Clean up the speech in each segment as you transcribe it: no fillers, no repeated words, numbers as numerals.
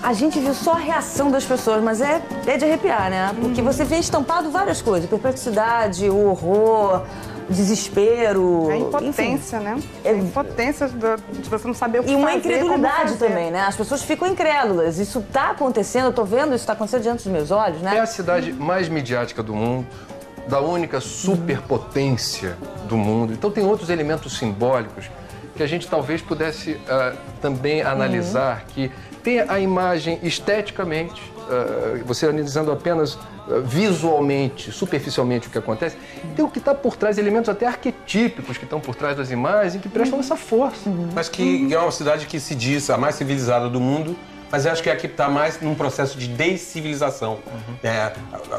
A gente viu só a reação das pessoas, mas é de arrepiar, né? Porque você vê estampado várias coisas. Perplexidade, o horror, desespero. A impotência, enfim. né? A impotência de você não saber o que fazer. E uma incredulidade também, né? As pessoas ficam incrédulas. Isso tá acontecendo, eu tô vendo isso tá acontecendo diante dos meus olhos, né? É a cidade mais midiática do mundo, da única superpotência do mundo. Então tem outros elementos simbólicos que a gente talvez pudesse também analisar, que tem a imagem esteticamente, você analisando apenas visualmente, superficialmente o que acontece, tem o que está por trás, elementos até arquetípicos que estão por trás das imagens, que prestam essa força. Mas que é uma cidade que se diz a mais civilizada do mundo, mas eu acho que aqui está mais num processo de descivilização,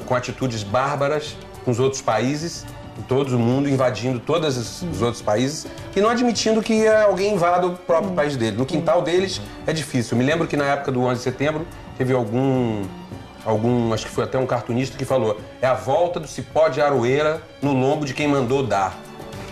com atitudes bárbaras com os outros países, em todo o mundo, invadindo todos os outros países e não admitindo que alguém invada o próprio país dele. No quintal deles é difícil. Eu me lembro que na época do 11 de setembro teve algum, acho que foi até um cartunista que falou: é a volta do cipó de aroeira no lombo de quem mandou dar.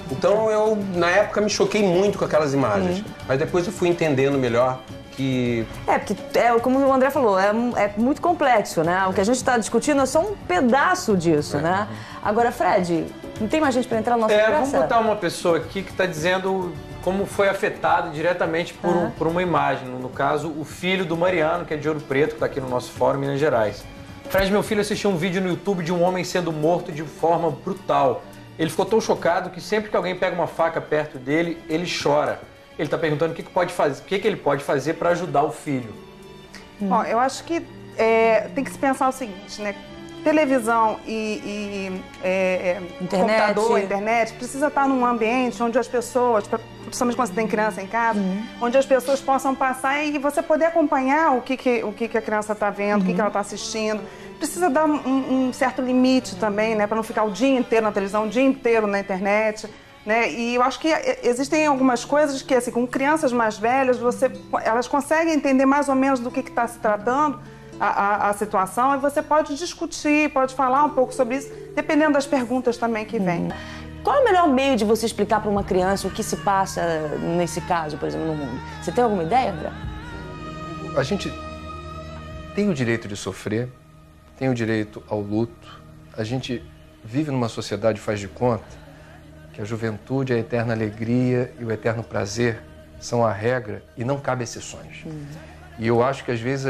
Então eu, na época, me choquei muito com aquelas imagens, mas depois eu fui entendendo melhor que... porque, como o André falou, é muito complexo, né? O que a gente está discutindo é só um pedaço disso, né? Agora, Fred, não tem mais gente para entrar na nossa conversa? Vamos botar uma pessoa aqui que está dizendo como foi afetado diretamente por uma imagem. No caso, o filho do Mariano, que é de Ouro Preto, que está aqui no nosso fórum, Minas Gerais. Fred, meu filho assistiu um vídeo no YouTube de um homem sendo morto de forma brutal. Ele ficou tão chocado que sempre que alguém pega uma faca perto dele, ele chora. Ele está perguntando o que ele pode fazer para ajudar o filho. Bom, eu acho que tem que se pensar o seguinte, né? Televisão e computador, internet, precisa estar num ambiente onde as pessoas, principalmente quando você tem criança em casa, onde as pessoas possam passar e você poder acompanhar o que a criança está vendo, o que ela está assistindo. Precisa dar um certo limite também, né? Para não ficar o dia inteiro na televisão, o dia inteiro na internet. Né? E eu acho que existem algumas coisas que, assim, com crianças mais velhas, elas conseguem entender mais ou menos do que está se tratando a situação, e você pode discutir, pode falar um pouco sobre isso, dependendo das perguntas também que vêm. Qual é o melhor meio de você explicar para uma criança o que se passa nesse caso, por exemplo, no mundo? Você tem alguma ideia, André? A gente tem o direito de sofrer, tem o direito ao luto. A gente vive numa sociedade, faz de conta, que a juventude, a eterna alegria e o eterno prazer são a regra e não cabe exceções. E eu acho que às vezes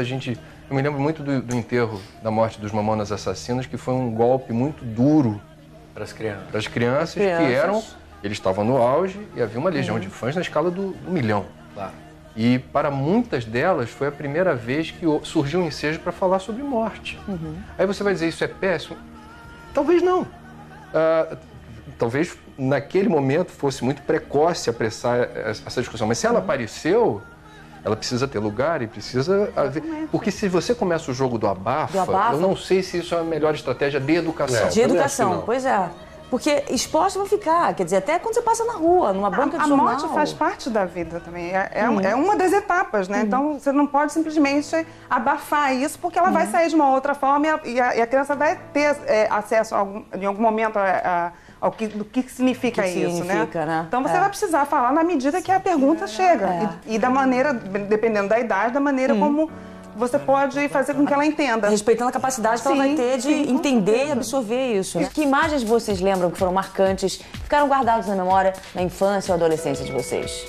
eu me lembro muito do enterro da morte dos Mamonas Assassinas, que foi um golpe muito duro para as crianças. Para as crianças que eles estavam no auge e havia uma legião de fãs na escala do milhão. Claro. E para muitas delas foi a primeira vez que surgiu um ensejo para falar sobre morte. Aí você vai dizer, isso é péssimo? Talvez não. Talvez naquele momento fosse muito precoce apressar essa discussão, mas se ela apareceu, ela precisa ter lugar e precisa haver... Porque se você começa o jogo do abafa, eu não sei se isso é a melhor estratégia de educação. De educação, pois é. Porque expostos vão ficar, quer dizer, até quando você passa na rua, numa banca de jornal. A morte faz parte da vida também, é uma das etapas, né? Então você não pode simplesmente abafar isso, porque ela vai sair de uma outra forma e a criança vai ter acesso em algum momento do que significa isso, né? Então você vai precisar falar na medida que a pergunta chega e da maneira, dependendo da idade, da maneira como você pode fazer com que ela entenda. Respeitando a capacidade que ela vai ter de entender e absorver isso. Né? Que imagens vocês lembram que foram marcantes, ficaram guardadas na memória na infância ou adolescência de vocês?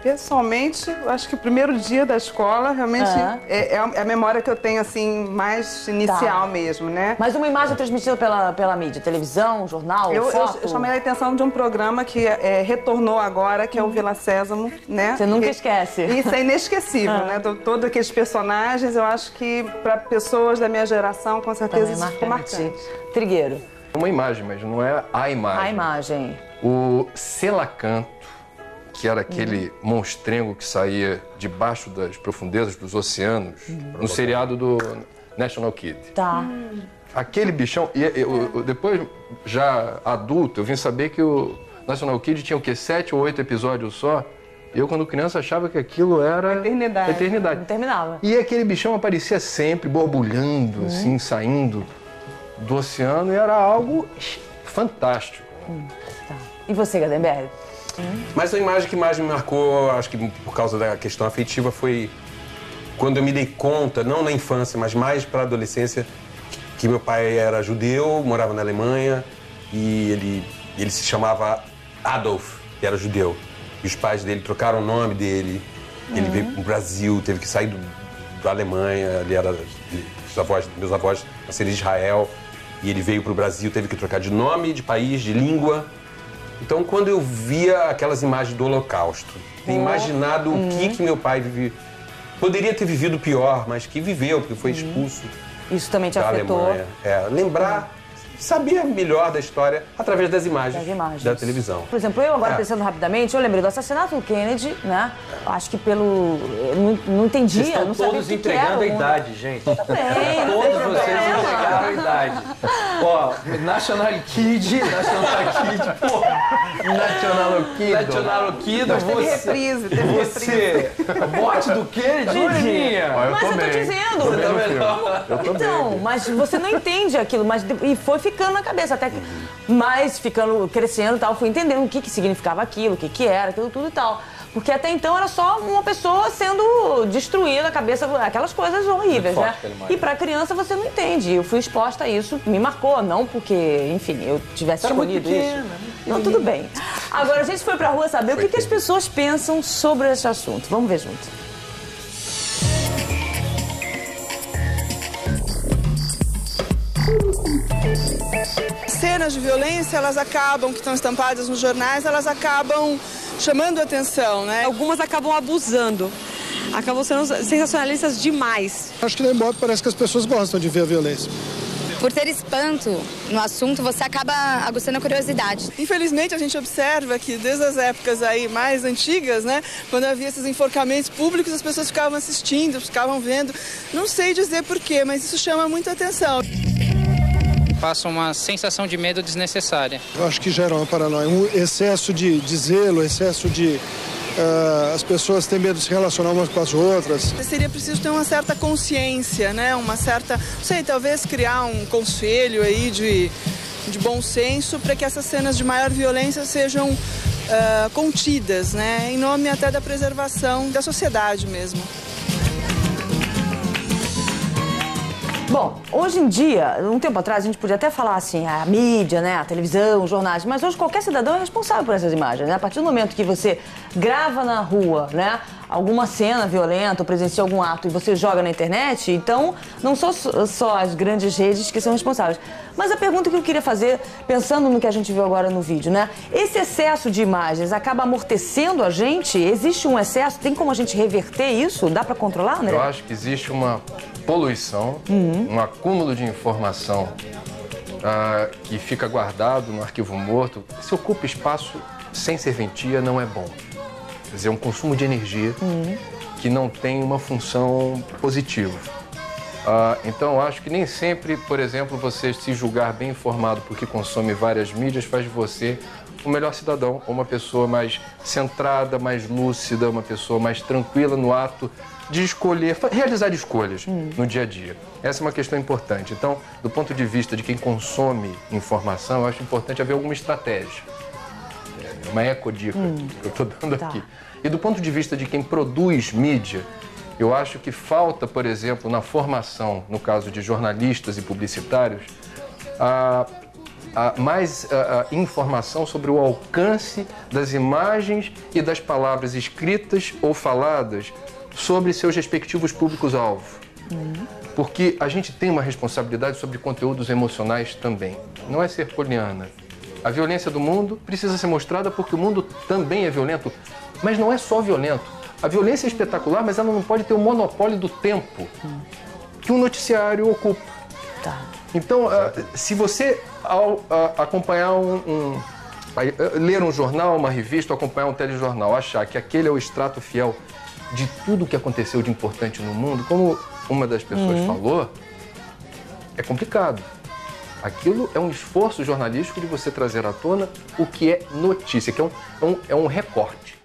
Pessoalmente, eu acho que o primeiro dia da escola realmente é a memória que eu tenho, assim, mais inicial mesmo, né? Mas uma imagem transmitida pela mídia, televisão, jornal, foto? Eu chamei a atenção de um programa que retornou agora, que é o Vila Sésamo, né? Você nunca esquece. Isso é inesquecível, né? Todos aqueles personagens, eu acho que para pessoas da minha geração, com certeza, isso ficou marcante. Trigueiro. Uma imagem, mas não é a imagem. A imagem. O Selacanto, que era aquele monstrengo que saía debaixo das profundezas dos oceanos, no seriado do National Kid. Tá. Aquele bichão, depois, já adulto, eu vim saber que o National Kid tinha o quê? 7 ou 8 episódios só. Eu, quando criança, achava que aquilo era... Eternidade. Não terminava. E aquele bichão aparecia sempre, borbulhando, assim, saindo do oceano, e era algo fantástico. Tá. E você, Gadenberg? Mas a imagem que mais me marcou, acho que por causa da questão afetiva, foi quando eu me dei conta, não na infância, mas mais para a adolescência, que meu pai era judeu, morava na Alemanha e ele se chamava Adolf, que era judeu. E os pais dele trocaram o nome dele. Ele veio para o Brasil, teve que sair da Alemanha. Meus avós nasceram em Israel. E ele veio para o Brasil, teve que trocar de nome, de país, de língua. Então, quando eu via aquelas imagens do Holocausto, ter imaginado o que meu pai viveu. Poderia ter vivido pior, mas que viveu, porque foi expulso. Isso também te da afetou? Alemanha. Lembrar, saber melhor da história através das imagens da televisão. Por exemplo, eu agora pensando rapidamente, eu lembrei do assassinato do Kennedy, né? Acho que não entendia, vocês não sabia o todos que entregando era. a idade, gente. Bem, Todos vocês entregaram a idade. Ó, National Kid, pô. National Kid, você. Morte do Kennedy, Livinha. Mas eu tô dizendo. Então, mas você não entende aquilo, e foi ficando na cabeça, até que, mas crescendo e tal, fui entendendo o que significava aquilo, o que era, aquilo tudo e tal. Porque até então era só uma pessoa sendo destruída, a cabeça, aquelas coisas horríveis, né? E pra criança você não entende. Eu fui exposta a isso, me marcou, não porque, enfim, eu tivesse escolhido isso. Não, tudo bem. Agora a gente foi pra rua saber o que as pessoas pensam sobre esse assunto. Vamos ver junto. Cenas de violência, elas acabam, que estão estampadas nos jornais, elas acabam chamando a atenção, né? Algumas acabam abusando, acabam sendo sensacionalistas demais. Acho que nem modo parece que as pessoas gostam de ver a violência. Por ter espanto no assunto, você acaba aguçando a curiosidade. Infelizmente, a gente observa que desde as épocas aí mais antigas, né, quando havia esses enforcamentos públicos, as pessoas ficavam assistindo, ficavam vendo. Não sei dizer porquê, mas isso chama muita atenção. Passa uma sensação de medo desnecessária. Eu acho que gera uma paranoia, um excesso de zelo, excesso de... as pessoas têm medo de se relacionar umas com as outras. Seria preciso ter uma certa consciência, né? Uma certa, não sei, talvez criar um conselho aí de bom senso para que essas cenas de maior violência sejam contidas, né? Em nome até da preservação da sociedade mesmo. Bom, hoje em dia, um tempo atrás, a gente podia até falar assim, a mídia, né, a televisão, os jornais, mas hoje qualquer cidadão é responsável por essas imagens, né? A partir do momento que você grava na rua, né, alguma cena violenta ou presencia algum ato e você joga na internet, então não são só as grandes redes que são responsáveis. Mas a pergunta que eu queria fazer, pensando no que a gente viu agora no vídeo, né, esse excesso de imagens acaba amortecendo a gente? Existe um excesso? Tem como a gente reverter isso? Dá para controlar, André? Eu acho que existe uma poluição, um acúmulo de informação que fica guardado no arquivo morto. Se ocupa espaço sem serventia, não é bom. Quer dizer, é um consumo de energia que não tem uma função positiva. Então, eu acho que nem sempre, por exemplo, você se julgar bem informado porque consome várias mídias faz de você um melhor cidadão, ou uma pessoa mais centrada, mais lúcida, uma pessoa mais tranquila no ato de escolher, realizar escolhas no dia a dia. Essa é uma questão importante. Então, do ponto de vista de quem consome informação, eu acho importante haver alguma estratégia. Uma ecodica que eu estou dando aqui. E do ponto de vista de quem produz mídia, eu acho que falta, por exemplo, na formação, no caso de jornalistas e publicitários, mais informação sobre o alcance das imagens e das palavras escritas ou faladas sobre seus respectivos públicos-alvo. Porque a gente tem uma responsabilidade sobre conteúdos emocionais também. Não é ser poliana. A violência do mundo precisa ser mostrada porque o mundo também é violento, mas não é só violento. A violência é espetacular, mas ela não pode ter o monopólio do tempo que um noticiário ocupa. Então, se você, ao acompanhar ler um jornal, uma revista, ou acompanhar um telejornal, achar que aquele é o extrato fiel de tudo que aconteceu de importante no mundo, como uma das pessoas falou, é complicado. Aquilo é um esforço jornalístico de você trazer à tona o que é notícia, que é um recorte.